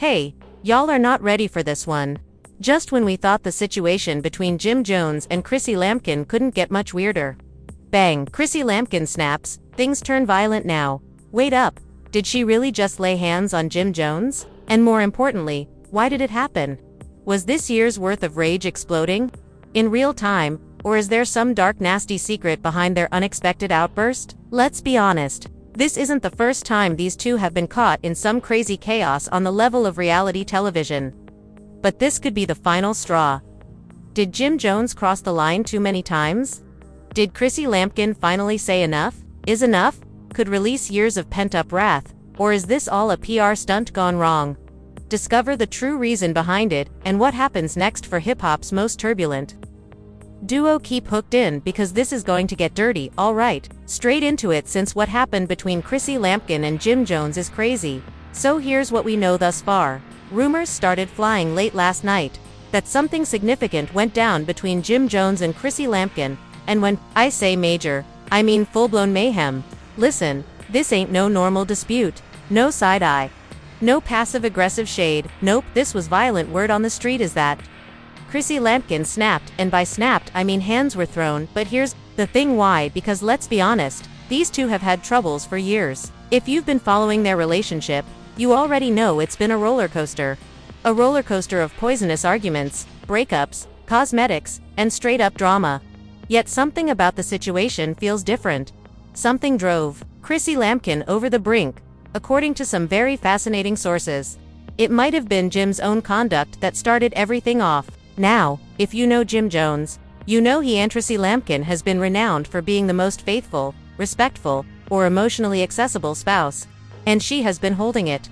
Hey, y'all are not ready for this one. Just when we thought the situation between JimJones and Chrissy Lampkin couldn't get much weirder. Bang, Chrissy Lampkin snaps, things turn violent now. Wait up, did she really just lay hands on JimJones? And more importantly, why did it happen? Was this year's worth of rage exploding in real time, or is there some dark nasty secret behind their unexpected outburst? Let's be honest. This isn't the first time these two have been caught in some crazy chaos on the level of reality television. But this could be the final straw. Did JimJones cross the line too many times? Did Chrissy Lampkin finally say enough? Is enough? Could release years of pent-up wrath, or is this all a PR stunt gone wrong? Discover the true reason behind it, and what happens next for hip-hop's most turbulent duo. Keep hooked in because this is going to get dirty, alright, straight into it since what happened between Chrissy Lampkin and JimJones is crazy. So here's what we know thus far. Rumors started flying late last night that something significant went down between JimJones and Chrissy Lampkin, and when I say major, I mean full-blown mayhem. Listen, this ain't no normal dispute, no side-eye, no passive-aggressive shade, nope, this was violent. Word on the street is that Chrissy Lampkin snapped, and by snapped I mean hands were thrown. But here's the thing, why? Because let's be honest, these two have had troubles for years. If you've been following their relationship, you already know it's been a roller coaster. A roller coaster of poisonous arguments, breakups, cosmetics, and straight-up drama. Yet something about the situation feels different. Something drove Chrissy Lampkin over the brink, according to some very fascinating sources. It might have been Jim's own conduct that started everything off. Now, if you know JimJones, you know he and Chrissy Lampkin has been renowned for being the most faithful, respectful, or emotionally accessible spouse. And she has been holding it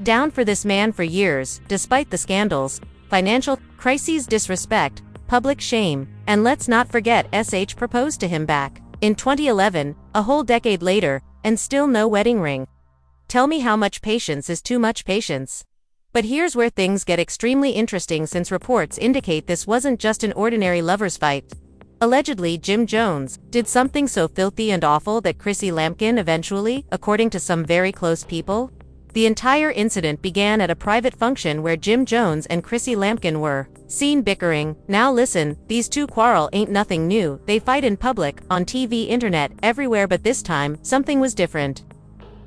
down for this man for years, despite the scandals, financial crises, disrespect, public shame, and let's not forget SH proposed to him back in 2011, a whole decade later, and still no wedding ring. Tell me how much patience is too much patience. But here's where things get extremely interesting since reports indicate this wasn't just an ordinary lovers' fight. Allegedly, JimJones did something so filthy and awful that Chrissy Lampkin eventually, according to some very close people, the entire incident began at a private function where JimJones and Chrissy Lampkin were seen bickering. Now listen, these two quarrel ain't nothing new. They fight in public, on TV, internet, everywhere, but this time, something was different.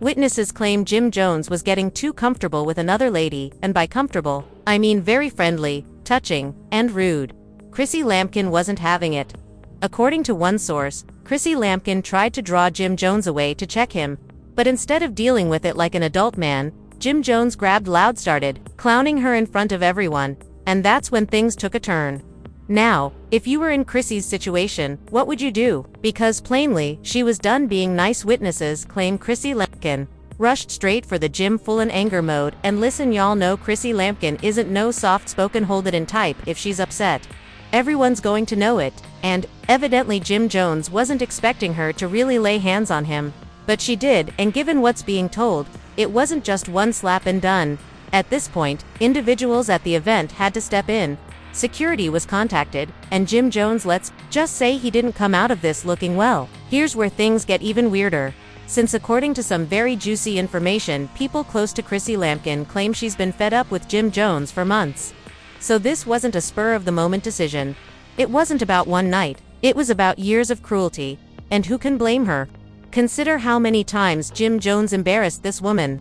Witnesses claim JimJones was getting too comfortable with another lady, and by comfortable, I mean very friendly, touching, and rude. Chrissy Lampkin wasn't having it. According to one source, Chrissy Lampkin tried to draw JimJones away to check him, but instead of dealing with it like an adult man, JimJones grabbed loud, started clowning her in front of everyone, and that's when things took a turn. Now, if you were in Chrissy's situation, what would you do? Because plainly, she was done being nice. Witnesses claim Chrissy Lampkin rushed straight for the Jim full in anger mode, and listen, y'all know Chrissy Lampkin isn't no soft-spoken hold it in type. If she's upset, everyone's going to know it, and evidently JimJones wasn't expecting her to really lay hands on him. But she did, and given what's being told, it wasn't just one slap and done. At this point, individuals at the event had to step in. Security was contacted, and JimJones, let's just say he didn't come out of this looking well. Here's where things get even weirder. Since according to some very juicy information, people close to Chrissy Lampkin claim she's been fed up with JimJones for months. So this wasn't a spur-of-the-moment decision. It wasn't about one night. It was about years of cruelty. And who can blame her? Consider how many times JimJones embarrassed this woman.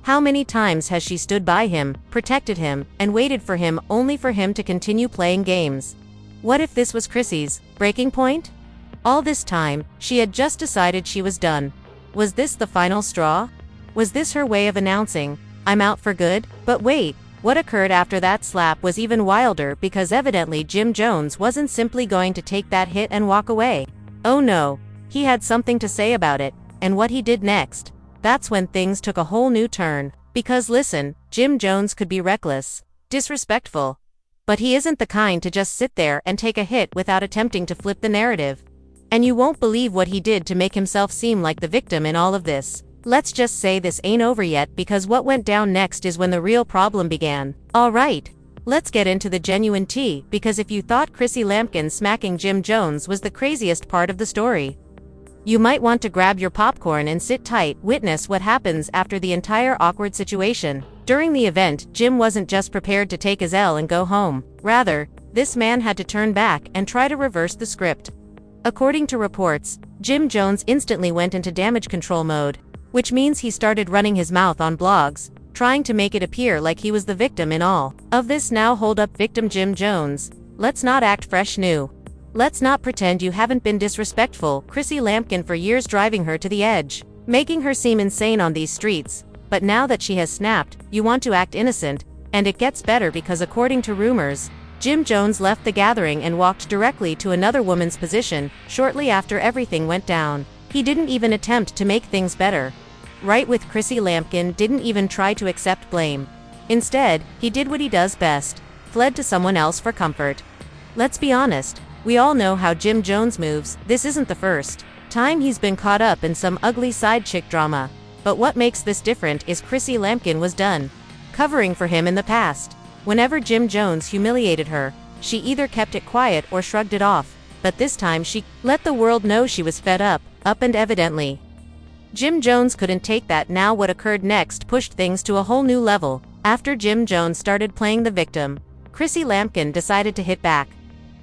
How many times has she stood by him, protected him, and waited for him, only for him to continue playing games? What if this was Chrissy's breaking point? All this time, she had just decided she was done. Was this the final straw? Was this her way of announcing, I'm out for good? But wait, what occurred after that slap was even wilder, because evidently JimJones wasn't simply going to take that hit and walk away. Oh no, he had something to say about it, and what he did next. That's when things took a whole new turn. Because listen, JimJones could be reckless, disrespectful, but he isn't the kind to just sit there and take a hit without attempting to flip the narrative. And you won't believe what he did to make himself seem like the victim in all of this. Let's just say this ain't over yet, because what went down next is when the real problem began. Alright, let's get into the genuine tea, because if you thought Chrissy Lampkin smacking JimJones was the craziest part of the story, You might want to grab your popcorn and sit tight, witness what happens after the entire awkward situation. During the event, Jim wasn't just prepared to take his L and go home. Rather, this man had to turn back and try to reverse the script. According to reports, JimJones instantly went into damage control mode, which means he started running his mouth on blogs, trying to make it appear like he was the victim in all of this. Now hold up, victim JimJones. Let's not act fresh new. Let's not pretend you haven't been disrespectful, Chrissy Lampkin, for years, driving her to the edge, making her seem insane on these streets. But now that she has snapped, you want to act innocent, and it gets better because according to rumors, JimJones left the gathering and walked directly to another woman's position shortly after everything went down. He didn't even attempt to make things better. Right with Chrissy Lampkin, didn't even try to accept blame. Instead, he did what he does best, fled to someone else for comfort. Let's be honest, we all know how JimJones moves. This isn't the first time he's been caught up in some ugly side chick drama. But what makes this different is Chrissy Lampkin was done covering for him in the past. Whenever JimJones humiliated her, she either kept it quiet or shrugged it off. But this time she let the world know she was fed up, and evidently JimJones couldn't take that. Now what occurred next pushed things to a whole new level. After JimJones started playing the victim, Chrissy Lampkin decided to hit back.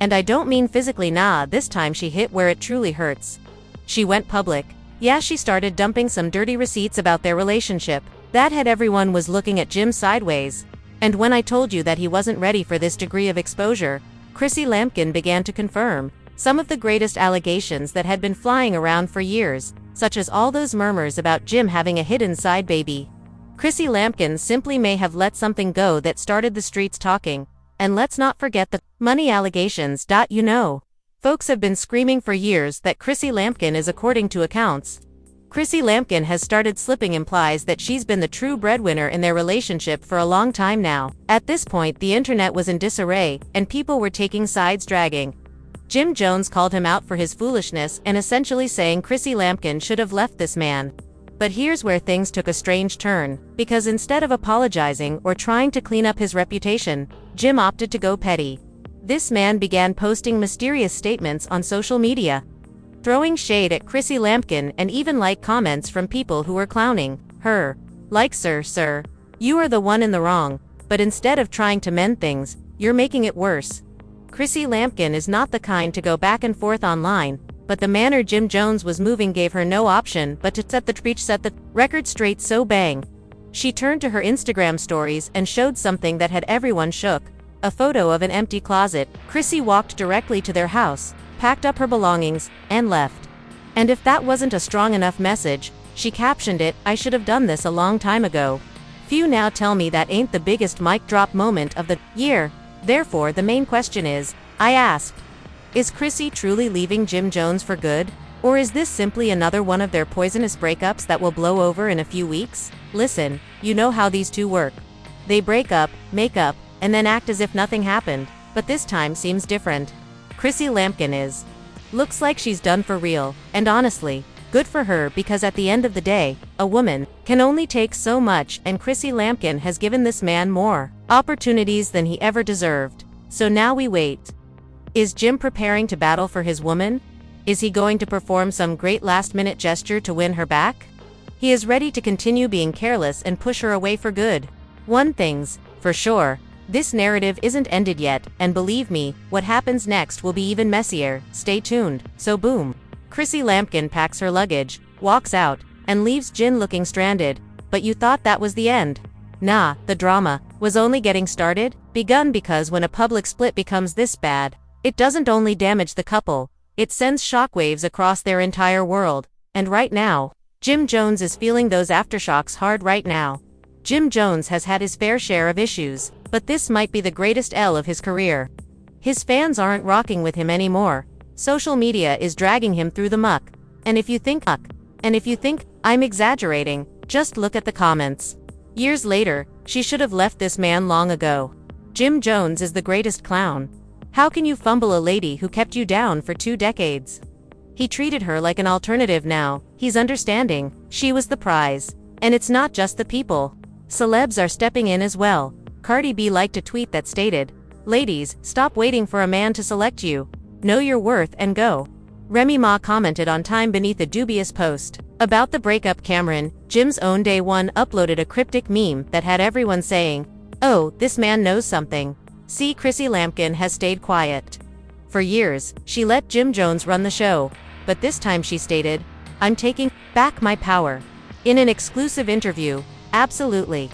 And I don't mean physically, nah, this time she hit where it truly hurts. She went public. Yeah, she started dumping some dirty receipts about their relationship. That had everyone was looking at Jim sideways. And when I told you that he wasn't ready for this degree of exposure, Chrissy Lampkin began to confirm some of the greatest allegations that had been flying around for years, such as all those murmurs about Jim having a hidden side baby. Chrissy Lampkin simply may have let something go that started the streets talking. And let's not forget the money allegations. You know, folks have been screaming for years that Chrissy Lampkin is, according to accounts, Chrissy Lampkin has started slipping implies that she's been the true breadwinner in their relationship for a long time now. At this point, the internet was in disarray, and people were taking sides, dragging JimJones called him out for his foolishness and essentially saying Chrissy Lampkin should have left this man. But here's where things took a strange turn, because instead of apologizing or trying to clean up his reputation, Jim opted to go petty. This man began posting mysterious statements on social media, throwing shade at Chrissy Lampkin and even like comments from people who were clowning her. Like, sir, you are the one in the wrong, but instead of trying to mend things, you're making it worse. Chrissy Lampkin is not the kind to go back and forth online, but the manner JimJones was moving gave her no option but to set the record straight. So bang. She turned to her Instagram stories and showed something that had everyone shook. A photo of an empty closet. Chrissy walked directly to their house, packed up her belongings, and left. And if that wasn't a strong enough message, she captioned it, "I should have done this a long time ago." Few now tell me that ain't the biggest mic drop moment of the year. Therefore, the main question is, I asked, is Chrissy truly leaving JimJones for good? Or is this simply another one of their poisonous breakups that will blow over in a few weeks? Listen, you know how these two work. They break up, make up, and then act as if nothing happened. But this time seems different. Chrissy Lampkin is. Looks like she's done for real, and honestly, good for her, because at the end of the day, a woman can only take so much, and Chrissy Lampkin has given this man more opportunities than he ever deserved. So now we wait. Is Jim preparing to battle for his woman? Is he going to perform some great last-minute gesture to win her back? He is ready to continue being careless and push her away for good. One thing's for sure, this narrative isn't ended yet, and believe me, what happens next will be even messier. Stay tuned. So boom. Chrissy Lampkin packs her luggage, walks out, and leaves Jim looking stranded. But you thought that was the end? Nah, the drama was only getting started, begun, because when a public split becomes this bad, it doesn't only damage the couple, it sends shockwaves across their entire world. And right now, JimJones is feeling those aftershocks hard right now. JimJones has had his fair share of issues, but this might be the greatest L of his career. His fans aren't rocking with him anymore. Social media is dragging him through the muck. And if you think I'm exaggerating, just look at the comments. Years later, she should have left this man long ago. JimJones is the greatest clown. How can you fumble a lady who kept you down for 2 decades? He treated her like an alternative. Now he's understanding. She was the prize. And it's not just the people. Celebs are stepping in as well. Cardi B liked a tweet that stated, "Ladies, stop waiting for a man to select you. Know your worth and go." Remy Ma commented on Time beneath a dubious post. About the breakup, Cameron, Jim's own Day One uploaded a cryptic meme that had everyone saying, "Oh, this man knows something." See, Chrissy Lampkin has stayed quiet. For years, she let JimJones run the show, but this time she stated, "I'm taking back my power." In an exclusive interview, absolutely.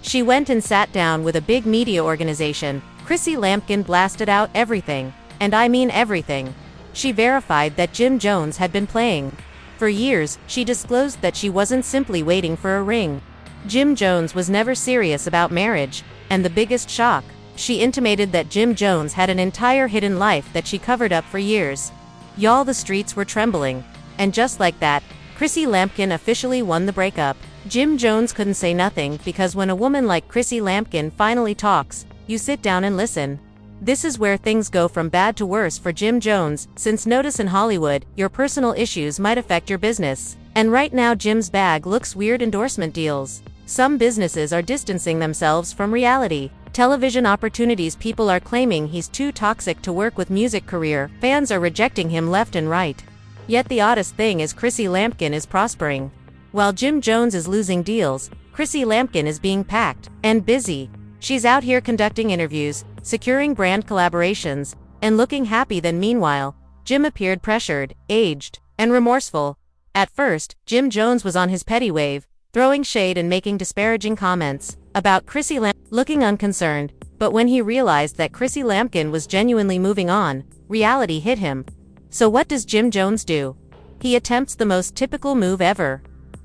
She went and sat down with a big media organization. Chrissy Lampkin blasted out everything, and I mean everything. She verified that JimJones had been playing. For years, she disclosed that she wasn't simply waiting for a ring. JimJones was never serious about marriage, and the biggest shock, she intimated that JimJones had an entire hidden life that she covered up for years. Y'all, the streets were trembling. And just like that, Chrissy Lampkin officially won the breakup. JimJones couldn't say nothing because when a woman like Chrissy Lampkin finally talks, you sit down and listen. This is where things go from bad to worse for JimJones, since notice in Hollywood, your personal issues might affect your business. And right now Jim's bag looks weird. Endorsement deals. Some businesses are distancing themselves from reality. Television opportunities. People are claiming he's too toxic to work with music career. Fans are rejecting him left and right. Yet the oddest thing is Chrissy Lampkin is prospering. While JimJones is losing deals, Chrissy Lampkin is being packed and busy. She's out here conducting interviews, securing brand collaborations, and looking happy. Then meanwhile, Jim appeared pressured, aged, and remorseful. At first, JimJones was on his petty wave, throwing shade and making disparaging comments about Chrissy Lampkin, looking unconcerned. But when he realized that Chrissy Lampkin was genuinely moving on, reality hit him. So what does JimJones do? He attempts the most typical move ever.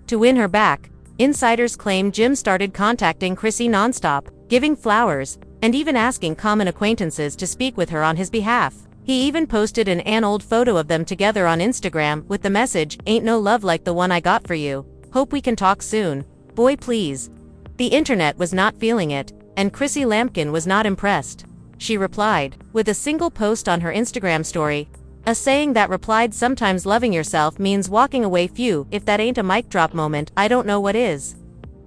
To win her back, insiders claim Jim started contacting Chrissy nonstop, giving flowers, and even asking common acquaintances to speak with her on his behalf. He even posted an old photo of them together on Instagram with the message, "Ain't no love like the one I got for you. Hope we can talk soon. Boy, please." The internet was not feeling it, and Chrissy Lampkin was not impressed. She replied, with a single post on her Instagram story, a saying that replied, "Sometimes loving yourself means walking away. Phew, if that ain't a mic drop moment, I don't know what is."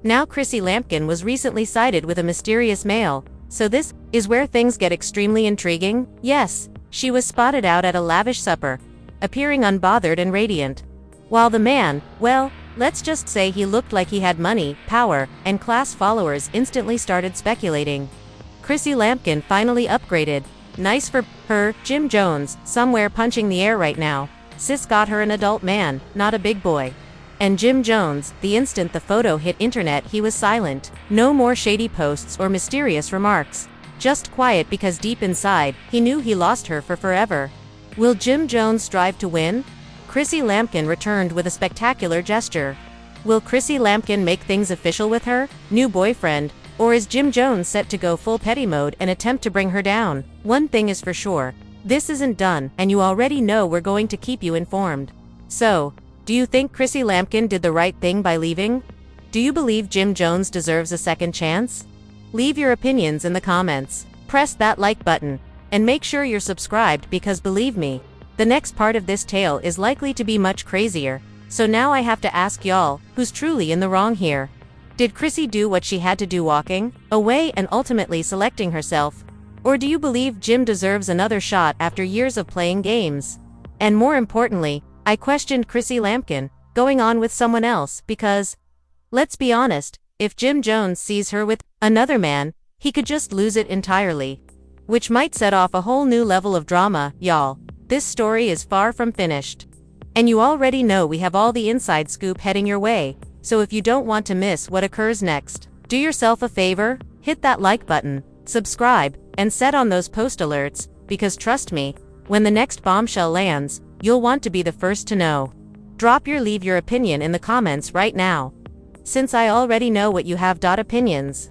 Now Chrissy Lampkin was recently sighted with a mysterious male, so this is where things get extremely intriguing. Yes, she was spotted out at a lavish supper, appearing unbothered and radiant. While the man, well, let's just say he looked like he had money, power, and class. Followers instantly started speculating. Chrissy Lampkin finally upgraded. Nice for her. JimJones, somewhere punching the air right now. Sis got her an adult man, not a big boy. And JimJones, the instant the photo hit internet, he was silent. No more shady posts or mysterious remarks. Just quiet, because deep inside, he knew he lost her for forever. Will JimJones strive to win? Chrissy Lampkin returned with a spectacular gesture. Will Chrissy Lampkin make things official with her new boyfriend? Or is JimJones set to go full petty mode and attempt to bring her down? One thing is for sure, this isn't done, and you already know we're going to keep you informed. So, do you think Chrissy Lampkin did the right thing by leaving? Do you believe JimJones deserves a second chance? Leave your opinions in the comments. Press that like button, and make sure you're subscribed, because believe me, the next part of this tale is likely to be much crazier. So now I have to ask y'all, who's truly in the wrong here? Did Chrissy do what she had to do, walking away and ultimately selecting herself? Or do you believe Jim deserves another shot after years of playing games? And more importantly, I questioned Chrissy Lampkin going on with someone else because, let's be honest, if JimJones sees her with another man, he could just lose it entirely. Which might set off a whole new level of drama, y'all. This story is far from finished. And you already know we have all the inside scoop heading your way. So if you don't want to miss what occurs next, do yourself a favor, hit that like button, subscribe, and set on those post alerts, because trust me, when the next bombshell lands, you'll want to be the first to know. Leave your opinion in the comments right now. Since I already know what you have. Opinions.